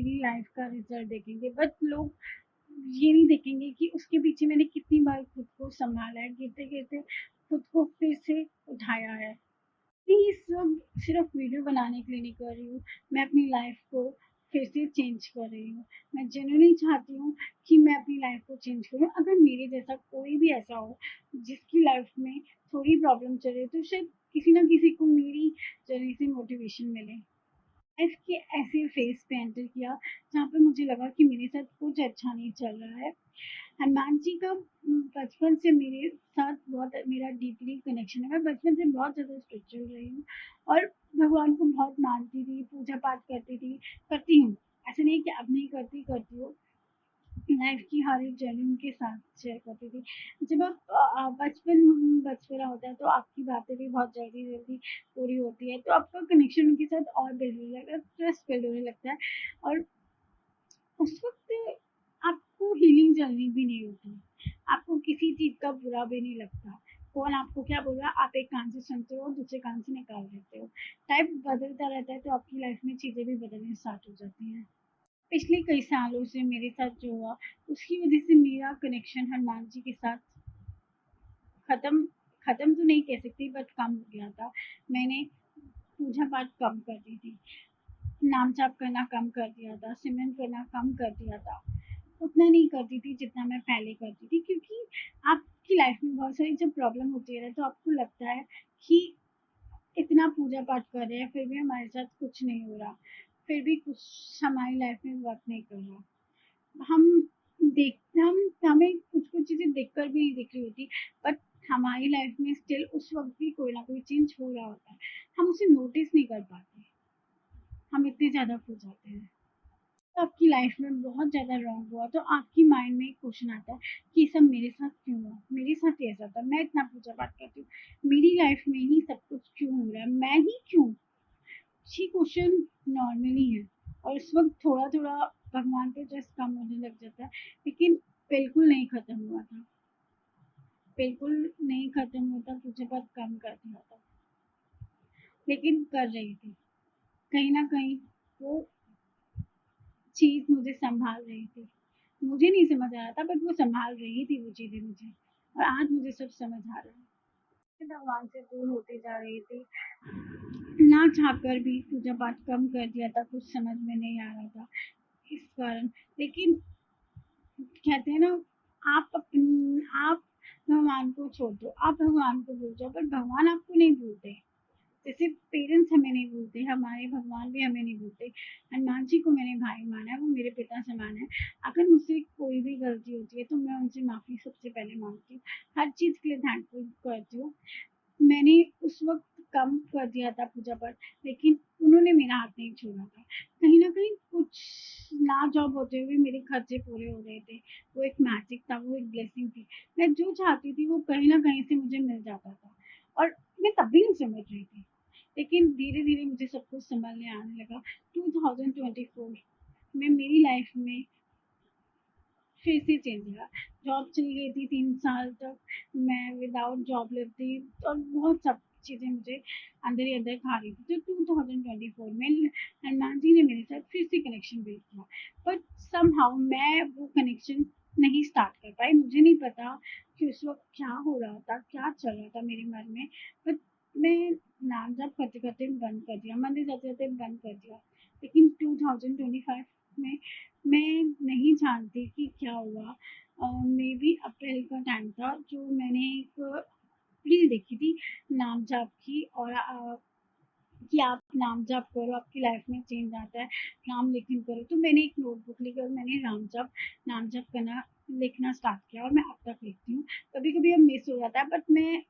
मेरी लाइफ का रिजल्ट देखेंगे, बट लोग ये नहीं देखेंगे कि उसके पीछे मैंने कितनी बार खुद को संभाला है, गिरते गिरते खुद को फिर से उठाया है। ये सब सिर्फ वीडियो बनाने के लिए नहीं कर रही हूँ, मैं अपनी लाइफ को फिर से चेंज कर रही हूँ। मैं जेन्युइनली चाहती हूँ कि मैं अपनी लाइफ को चेंज करूँ। अगर मेरे जैसा कोई भी ऐसा हो जिसकी लाइफ में थोड़ी प्रॉब्लम चल रही है, तो शायद किसी ना किसी को मेरी जर्नी से मोटिवेशन मिले। लाइफ के ऐसे फेज पे एंटर किया जहाँ पे मुझे लगा कि मेरे साथ कुछ अच्छा नहीं चल रहा है। हनुमान जी का बचपन से मेरे साथ बहुत मेरा डीपली कनेक्शन है। मैं बचपन से बहुत ज़्यादा स्पिरिचुअल रही हूँ और भगवान को बहुत मानती थी, पूजा पाठ करती थी, करती हूँ। ऐसा नहीं है कि अब नहीं करती, करती हूँ। लाइफ की हर एक जर्नी उनके साथ शेयर करती थी। जब आप बचपना होता है तो आपकी बातें भी बहुत जल्दी जल्दी पूरी होती है, तो आपका कनेक्शन उनके साथ और बिल्ड होने लगता है, ट्रस्ट बिल्ड होने लगता है। और उस वक्त आपको हीलिंग जर्नी भी नहीं होती, आपको किसी चीज़ का बुरा भी नहीं लगता। कौन आपको क्या बोल रहा है, आप एक कान से सुनते हो, दूसरे कान से निकाल देते हो। टाइप बदलता रहता है, तो आपकी लाइफ में चीज़ें भी बदलनी स्टार्ट हो जाती हैं। पिछले कई सालों से मेरे साथ जो हुआ, उसकी वजह से मेरा कनेक्शन हनुमान जी के साथ खत्म खत्म तो नहीं कह सकती, बट कम हो गया था। मैंने पूजा पाठ कम कर दी थी, नाम जाप करना कम कर दिया था, सिमरन करना कम कर दिया था। उतना नहीं करती थी जितना मैं पहले करती थी, क्योंकि आपकी लाइफ में बहुत सारी जब प्रॉब्लम होती है तो आपको लगता है कि इतना पूजा पाठ कर रहे हैं फिर भी हमारे साथ कुछ नहीं हो रहा, फिर भी कुछ हमारी लाइफ में वर्क नहीं कर रहा। हम देख हम हमें कुछ कुछ चीज़ें देखकर भी नहीं दिख रही होती, बट हमारी लाइफ में स्टिल उस वक्त भी कोई ना कोई चेंज हो रहा होता है, हम उसे नोटिस नहीं कर पाते, हम इतने ज़्यादा खो जाते हैं। तो आपकी लाइफ में बहुत ज़्यादा रॉन्ग हुआ तो आपकी माइंड में एक क्वेश्चन आता है कि ये सब मेरे साथ क्यों हुआ, मेरे साथ ऐसा था, मैं इतना पूजा पाठ करती हूँ, मेरी लाइफ में ही सब कुछ क्यों हो रहा है, मैं ही क्यों। ये क्वेश्चन नॉर्मली है, और इस वक्त थोड़ा थोड़ा भगवान पे ट्रस्ट कम होने लग जाता है, लेकिन बिल्कुल नहीं खत्म हुआ था, बिल्कुल नहीं खत्म होता, पूजा पाठ कम कर दिया था, लेकिन कर रही थी। कहीं ना कहीं वो चीज़ मुझे सँभाल रही थी। मुझे नहीं समझ आ रहा था, बट वो सँभाल रही थी वो चीज़ें मुझे, और आज मुझे सब समझ आ रहा है। मैं भगवान से दूर होती जा रही थी, ना चाहकर भी पूजा पाठ कम कर दिया था, कुछ समझ में नहीं आ रहा था इस कारण। लेकिन कहते हैं ना, आप भगवान को छोड़ दो, आप भगवान को भूल जाओ, पर भगवान आपको नहीं भूलते। जैसे पेरेंट्स हमें नहीं भूलते, हमारे भगवान भी हमें नहीं भूलते। हनुमान जी को मैंने भाई माना है, वो मेरे पिता समान है। अगर मुझसे कोई भी गलती होती है तो मैं उनसे माफ़ी सबसे पहले मांगती हूँ, हर चीज़ के लिए थैंकफुल करती हूँ। मैंने उस वक्त कम कर दिया था पूजा पाठ, लेकिन उन्होंने मेरा हाथ नहीं छोड़ा था। कहीं ना कहीं कुछ ना जॉब होते हुए मेरे खर्चे पूरे हो रहे थे, वो एक मैजिक था, वो एक ब्लेसिंग थी। मैं जो चाहती थी वो कहीं ना कहीं से मुझे मिल जाता था, और मैं तब भी नहीं समझ रही थी। लेकिन धीरे-धीरे मुझे सब कुछ सँभलने आने लगा। 2024 में मेरी लाइफ़ में फिर से चेंज हुआ। जॉब चली गई थी 3 साल तक, मैं विदाउट जॉब लिव थी, और बहुत सब चीज़ें मुझे अंदर ही अंदर खा रही थी। तो 2024 में हनुमान जी ने मेरे साथ फिर से कनेक्शन बिल्ड किया। बट समहाउ मैं वो कनेक्शन नहीं स्टार्ट कर पाई। मुझे नहीं पता कि उस वक़्त क्या हो रहा था, क्या चल रहा था मेरे मन में। बट मैं नाम जप करते-करते बंद कर दिया, मंदिर जाते-जाते बंद कर दिया। लेकिन 2025 में मैं नहीं जानती कि क्या हुआ। मे बी अप्रैल का टाइम था, जो मैंने एक रील देखी थी नाम जाप की, और कि आप नाम जाप करो, आपकी लाइफ में चेंज आता है, नाम लेखन करो। तो मैंने एक नोटबुक ली और मैंने नाम जाप करना लिखना स्टार्ट किया, और मैं अब तक लिखती हूँ। कभी कभी अब मिस हो जाता है, बट मैं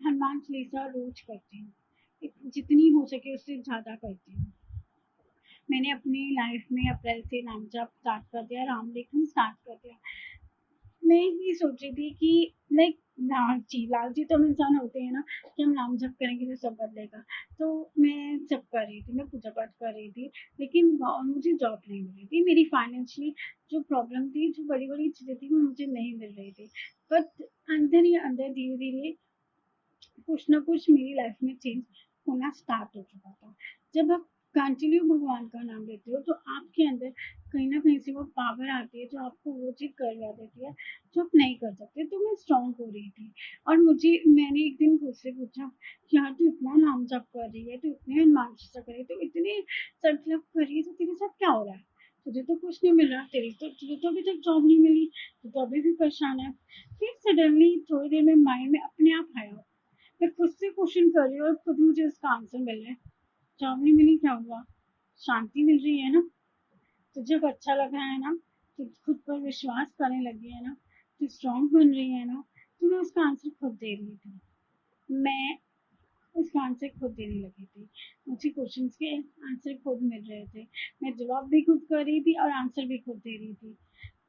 हनुमान चालीसा रोज करती हूँ, जितनी हो सके उससे ज़्यादा करती हूँ। मैंने अपनी लाइफ में अप्रैल से नाम जप स्टार्ट कर दिया, राम लेखन स्टार्ट कर दिया। मैं ये सोच रही थी कि लाइक लालची तो हम इंसान होते हैं ना, कि हम नाम जप करेंगे तो सब बदलेगा। तो मैं जप कर रही थी, मैं पूजा पाठ कर रही थी, लेकिन मुझे जॉब नहीं मिल रही थी। मेरी फाइनेंशियली जो प्रॉब्लम थी, जो बड़ी बड़ी चीज़ें थी, वो मुझे नहीं मिल रही थी। बट अंदर ही अंदर धीरे धीरे कुछ ना कुछ मेरी लाइफ में चेंज होना स्टार्ट हो चुका था। जब आप कंटिन्यू भगवान का नाम लेते हो तो आपके अंदर से वो पावर आती है जो आपको वो चीज़ करवा देती है जो आप नहीं कर सकते। तो मैं स्ट्रॉन्ग हो रही थी और मैंने एक दिन खुद से पूछा कि यार तू इतना नाम जप कर रही है, तू इतने हनुमान चालीसा कर रही है, तू इतने जप कर रही है, तो तेरे साथ क्या हो रहा है? तुझे तो कुछ नहीं मिल रहा, तुझे तो अभी तक जॉब नहीं मिली, तू तो अभी भी परेशान है। फिर सडनली थोड़ी देर में माइंड में अपने आप आया, मैं खुद से क्वेश्चन कर रही हूँ और खुद मुझे उसका आंसर मिल रहा है। जॉब नहीं मिली क्या हुआ? शांति मिल रही है ना? तुझे अब अच्छा लग रहा है ना? तू खुद पर विश्वास करने लगी है ना? तू स्ट्रांग बन रही है ना? तो मैं उसका आंसर खुद दे रही थी। मैं उसका आंसर खुद देने लगी थी। मुझे क्वेश्चंस के आंसर खुद मिल रहे थे। मैं जवाब भी खुद कर रही थी और आंसर भी खुद दे रही थी।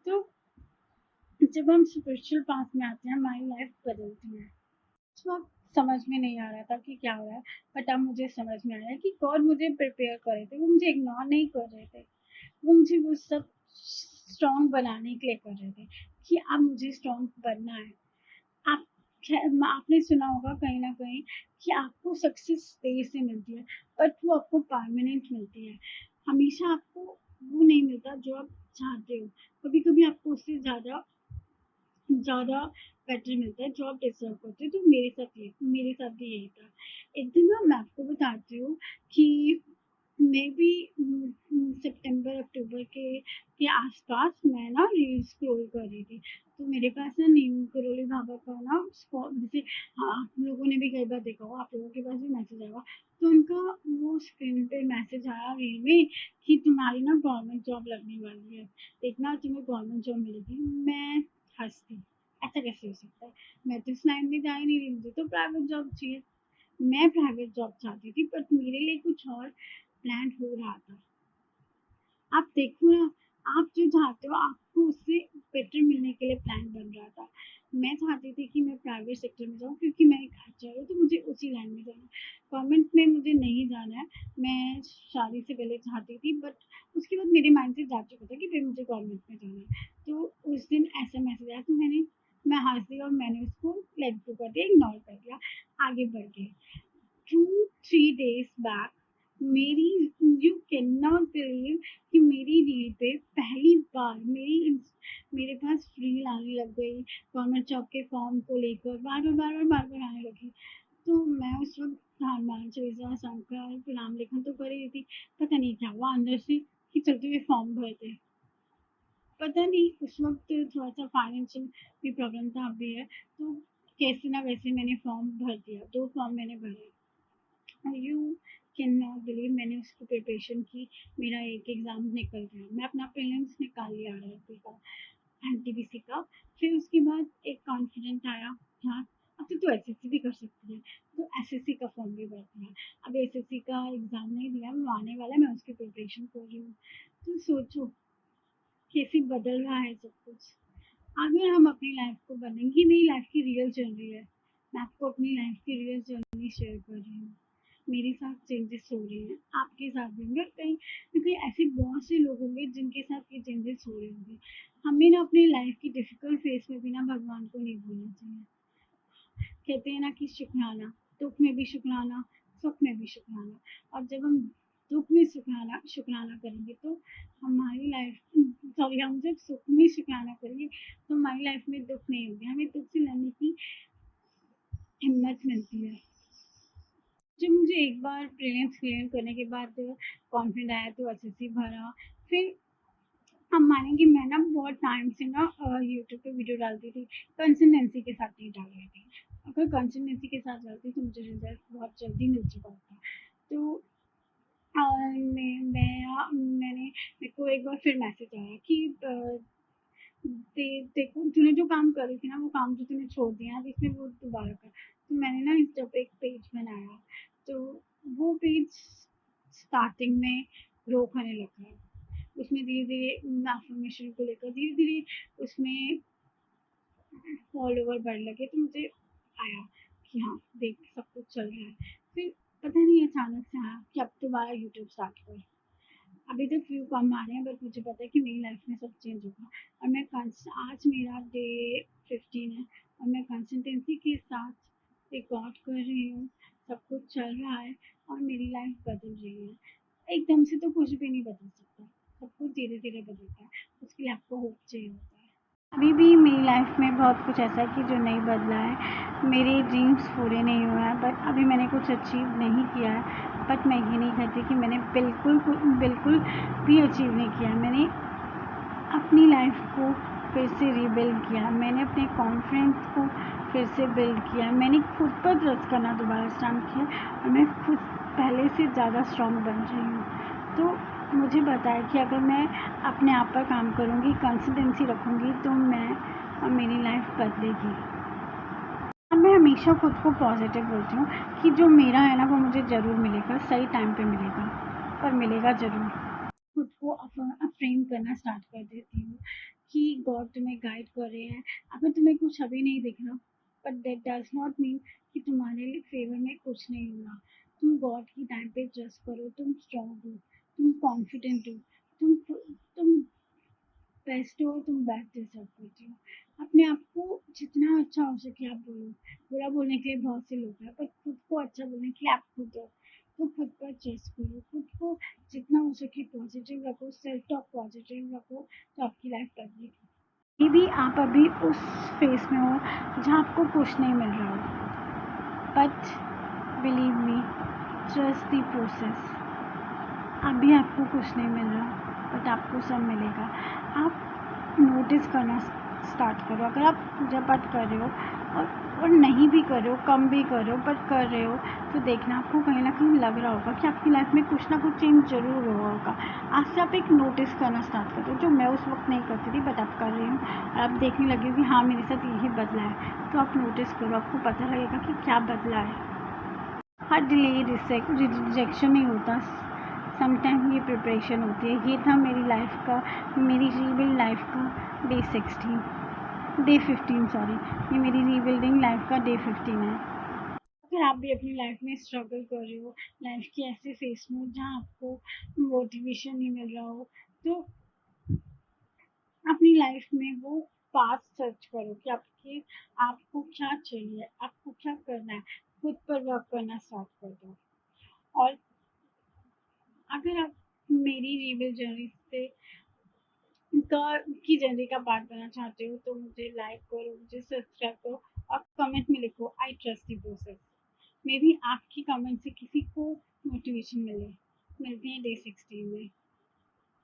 तो जब हम स्पिरिचुअल पाथ में आते हैं हमारी लाइफ बदलती है। उस वक्त समझ में नहीं आ रहा था कि क्या हो रहा है, बट अब मुझे समझ में आया कि गॉड मुझे प्रिपेयर कर रहे थे, वो मुझे इग्नोर नहीं कर रहे थे, वो मुझे वो सब स्ट्रॉन्ग बनाने के लिए कर रहे थे कि अब मुझे स्ट्रॉन्ग बनना है। आप आपने सुना होगा कहीं ना कहीं कि आपको सक्सेस देर से मिलती है बट वो आपको परमानेंट मिलती है। हमेशा आपको वो नहीं मिलता जो आप चाहते हो, कभी कभी आपको उससे ज़्यादा ज़्यादा बेटर मिलता है जो आप डिज़र्व करते हो। तो मेरे साथ भी यही था। एक दिन ना मैं आपको बताती हूँ कि मे बी सितंबर अक्टूबर के आसपास मैं ना रील स्क्रॉल कर रही थी। तो मेरे पास ना नीम करोली बाबा का ना जैसे, हाँ आप लोगों ने भी कई बार देखा होगा, आप लोगों के पास भी मैसेज आएगा। तो उनका वो स्क्रीन पे मैसेज आया रील में कि तुम्हारी ना गवर्नमेंट जॉब लगने वाली है, देखना तुम्हें गवर्नमेंट जॉब मिलेगी। मैं हंसती, ऐसा कैसे हो सकता है? मैं तो इस लाइन में जा ही नहीं रही, मुझे तो प्राइवेट जॉब चाहिए। मैं प्राइवेट जॉब चाहती थी बट मेरे लिए कुछ और प्लान हो रहा था। आप देखो ना, आप जो चाहते हो आपको उससे बेटर मिलने के लिए प्लान बन रहा था। मैं चाहती थी कि मैं प्राइवेट सेक्टर में जाऊँ क्योंकि मैं एक अच्छा हूँ, तो मुझे उसी लाइन में जाना है। गवर्नमेंट में मुझे नहीं जाना है। मैं शादी से पहले चाहती थी बट उसके बाद मेरे माइंड से जा चुका था कि भाई मुझे गवर्नमेंट में जाना है। तो उस दिन ऐसा मैसेज आया तो मैं हंस दी और मैंने उसको लेट गो कर दिया, इग्नोर कर दिया, आगे बढ़ गई। 2-3 days बैक मेरी, यू कैन नॉट बिलीव कि मेरी रील पे पहली बार मेरे पास रील आने लग गई गवर्नमेंट जॉब के फॉर्म को लेकर, बार बार आने लगी। तो मैं उस वक्त हनुमान चालीसा शंकर प्रणाम लेखन तो कर रही थी, पता नहीं क्या हुआ अंदर से कि चलते हुए फॉर्म भरते। पता नहीं उस वक्त थोड़ा सा फाइनेंशियल भी प्रॉब्लम था, अभी है तो कैसे ना वैसे मैंने फॉर्म भर दिया, 2 फॉर्म मैंने भरे। यू कैन नॉट बिलीव मैंने उसकी प्रिपरेशन की, मेरा एक एग्ज़ाम निकल गया, मैं अपना प्रीलिम्स निकाल लिया आरआरबी का, एनटीपीसी का। फिर उसके बाद एक कॉन्फिडेंट आया, हाँ अब तो तू एसएससी भी कर सकती है, तो एसएससी का फॉर्म भी भर दिया। अब एसएससी का एग्ज़ाम नहीं दिया, वो आने वाला है, मैं उसकी प्रिपरेशन कर रही हूँ। तो सोचो कैसे बदल रहा है सब कुछ। अगर हम अपनी लाइफ को बदलेंगे, मेरी लाइफ की रियल जर्नी है, मैं आपको अपनी लाइफ की रियल जर्नी शेयर कर रही हूँ। मेरे साथ चेंजेस हो रही हैं, आपके साथ भी होंगे, कहीं ना कहीं ऐसे बहुत से लोग होंगे जिनके साथ ये चेंजेस हो रहे होंगे। हमें ना अपनी लाइफ की डिफिकल्ट फेस में भी ना भगवान को नहीं भूलना चाहिए। कहते हैं ना कि शुक्राना, दुख में भी शुक्राना, सुख में भी शुक्राना। और जब हम दुख में शुक्राना शुक्राना करेंगे तो हमारी लाइफ, सॉरी, हम जब सुख में शुक्राना करेंगे तो हमारी लाइफ में दुख नहीं होगी, हमें दुख से लड़ने की हिम्मत मिलती है। जब मुझे एक बार प्रीलिम्स क्लियर करने के बाद कॉन्फिडेंट आया तो एसएससी भरा। फिर हम मानेंगे मैं ना बहुत टाइम से ना यूट्यूब पे वीडियो डालती थी, कंसिस्टेंसी के साथ नहीं डाल रही थी। अगर कंसिस्टेंसी के साथ डालती तो मुझे रिजल्ट बहुत जल्दी मिल चुका होता। तो मैंने मेरे को एक बार फिर मैसेज आया कि देखो तूने जो काम कर रही थी ना वो काम जो तूने छोड़ दिया अब इसमें वो दोबारा कर। तो मैंने ना इंस्टा पे एक पेज बनाया, तो वो पेज स्टार्टिंग में ग्रो करने लगा। उसमें धीरे धीरे अफर्मेशन को लेकर धीरे धीरे उसमें फॉलोवर बढ़ने लगे। तो मुझे आया कि हाँ देख सब कुछ चल रहा है। फिर पता नहीं अचानक से आया कि अब दोबारा यूट्यूब स्टार्ट कर। अभी तक व्यू कम आ रहे हैं बट मुझे पता है कि मेरी लाइफ में सब चेंज होगा। और आज मेरा डे 15 है और मैं कंसिस्टेंसी के साथ रिकॉर्ड कर रही हूँ, सब कुछ चल रहा है और मेरी लाइफ बदल रही है। एकदम से तो कुछ भी नहीं बदल सकता, सब कुछ धीरे धीरे बदलता है। उसके लिए आपको होप चाहिए होता है। अभी भी मेरी लाइफ में बहुत कुछ ऐसा है कि जो नहीं बदला है, मेरे ड्रीम्स पूरे नहीं हुआ है, बट अभी मैंने कुछ अचीव नहीं किया है। बट मैं ये नहीं कहती कि मैंने बिल्कुल भी अचीव नहीं किया। मैंने अपनी लाइफ को फिर से रीबिल्ड किया, मैंने अपने कॉन्फिडेंस को फिर से बिल्ड किया, मैंने खुद पर ट्रस्ट करना दोबारा स्टार्ट किया और मैं खुद पहले से ज़्यादा स्ट्रॉन्ग बन रही हूँ। तो मुझे पता है कि अगर मैं अपने आप पर काम करूँगी, कंसिस्टेंसी रखूँगी, तो मैं और मेरी लाइफ बदलेगी। अब मैं हमेशा खुद को पॉजिटिव बोलती हूँ कि जो मेरा है ना वो मुझे ज़रूर मिलेगा, सही टाइम पे मिलेगा, पर मिलेगा ज़रूर। खुद को अफ्रेम करना स्टार्ट कर देती हूँ कि गॉड तुम्हें गाइड कर रहे हैं। अगर तुम्हें कुछ अभी नहीं दिख रहा, but that does not mean कि तुम्हारे फेवर में कुछ नहीं हुआ। तुम गॉड की टाइम पे ट्रस्ट करो, तुम स्ट्रांग हो, तुम कॉन्फिडेंट हो, तुम बेस्ट हो, तुम बेस्ट डिजर्व करती हो। अपने आप को जितना अच्छा हो सके आप बोलो। बुरा बोलने के लिए बहुत से लोग हैं, पर खुद को अच्छा बोलने के लिए आप खुद हो। तो खुद पर ट्रस्ट करो, खुद को जितना हो सके पॉजिटिव रखो, सेल्फ टॉक पॉजिटिव रखो, तो आपकी लाइफ बदलेगी। मे भी आप अभी उस फेस में हो जहाँ आपको कुछ नहीं मिल रहा हो, but believe me, trust the process. अभी आपको कुछ नहीं मिल रहा, बट आपको सब मिलेगा। आप नोटिस करना स्टार्ट करो। अगर आप पूजा पाठ कर रहे हो और नहीं भी कर रहे हो, कम भी कर रहे हो, बट कर रहे हो, तो देखना आपको कहीं ना कहीं लग रहा होगा कि आपकी लाइफ में कुछ ना कुछ चेंज ज़रूर हुआ होगा। आज से आप एक नोटिस करना स्टार्ट कर दो, जो मैं उस वक्त नहीं करती थी, बट आप कर रही हूँ और आप देखने लगे हो कि हाँ मेरे साथ यही बदला है। तो आप नोटिस करो, आपको पता लगेगा कि क्या बदला है। हर डिले रिजेक्शन नहीं होता, समटाइम ये प्रिपरेशन होती है। ये था मेरी लाइफ का, मेरी रीबिल्ड लाइफ का डे 15 सॉरी, ये मेरी रीबिल्डिंग लाइफ का डे 15 है। अगर आप भी अपनी लाइफ में स्ट्रगल कर रहे हो, लाइफ के ऐसे फेस में जहाँ आपको मोटिवेशन नहीं मिल रहा हो, तो अपनी लाइफ में वो पाथ सर्च करो कि आपको क्या चाहिए, आपको क्या करना है। खुद पर वर्क करना स्टार्ट कर दो। और अगर आप मेरी रीबिल्ड जर्नी से की जर्नी का पार्ट बनना चाहते हो, तो मुझे लाइक करो, मुझे सब्सक्राइब करो और कमेंट में लिखो I trust the process. May be आपकी कमेंट से किसी को मोटिवेशन मिले। मिलते हैं डे 16 में।